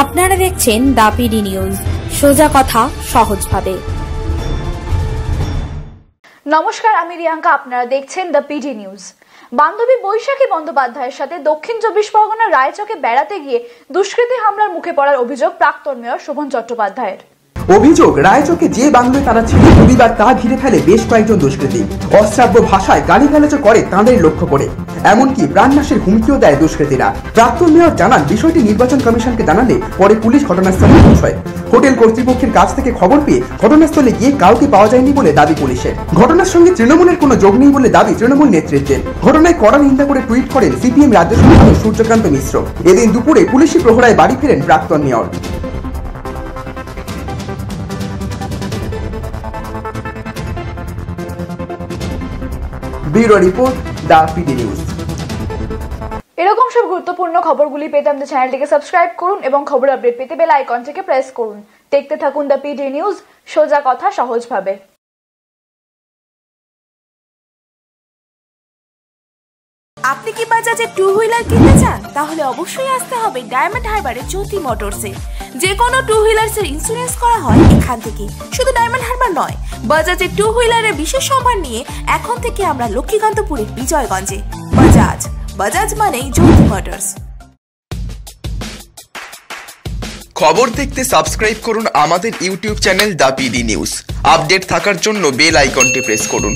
আপনারা দেখছেন the PD news, সোজা কথা সহজভাবে। নমস্কার, আমি রিয়াঙ্কা, আপনারা দেখছেন দ্য পিডি নিউজ। বান্ধবী বৈশাখী বন্দ্যোপাধ্যায়ের সাথে দক্ষিণ 24 পরগনার রায়চকে বেড়াতে গিয়ে দুষ্কৃতী হামলার মুখে পড়ার অভিযোগ প্রাক্তন মেয়র শোভন চট্টোপাধ্যায়ের। অভিযোগ, রায়চকে যে বাংলোয় তারা ছিল রবিবার তা ঘিরে ফেলে বেশ কয়েকজন দুষ্কৃতী। অশ্রাব্য ভাষায় গালিগালাজ করে তাঁদের লক্ষ্য করে, এমনকি প্রাণনাশের হুমকিও দেয় দুষ্কৃতীরা। প্রাক্তন মেয়র জানান, বিষয়টি নির্বাচন কমিশনকে জানালে পরে পুলিশ ঘটনাস্থলে পৌঁছয়। হোটেল কর্তৃপক্ষের কাছ থেকে খবর পেয়ে ঘটনাস্থলে গিয়ে কাউকে পাওয়া যায়নি বলে দাবি পুলিশের। ঘটনার সঙ্গে তৃণমূলের কোনো যোগ নেই বলে দাবি তৃণমূল নেতৃত্বের। ঘটনায় কড়া নিন্দা করে টুইট করেন সিপিএম রাজ্য সম্পাদক সূর্যকান্ত মিশ্র। এদিন দুপুরে পুলিশি প্রহরায় বাড়ি ফেরেন প্রাক্তন mayor. Bureau report, the PD news. এরকম সব গুরুত্বপূর্ণ খবরগুলি পেতে আমাদের চ্যানেলটিকে সাবস্ক্রাইব করুন এবং খবর আপডেট পেতে বেল আইকনটিকে প্রেস করুন। দেখতে থাকুন দ্য পিডি নিউজ, সোজা কথা সহজভাবে। আপনি কি বাজাজে টু হুইলার কিনতে চান? তাহলে অবশ্যই আসতে হবে ডায়মন্ড হারবারে জ্যোতি মোটরসে। যে কোনো টু হুইলার্সের ইন্স্যুরেন্স করা হয় এখান থেকে। শুধু ডায়মন্ড হারবার নয়, বাজাজে টু হুইলারের বিশেষ সম্মান নিয়ে এখন থেকে আমরা লক্ষ্মীকান্তপুরের বিজয়গঞ্জে। বাজাজ মানেই জ্যোতি মোটরস। খবর দেখতে সাবস্ক্রাইব করুন আমাদের YouTube channel the PD news. Update থাকার জন্য বেল আইকনটি প্রেস করুন।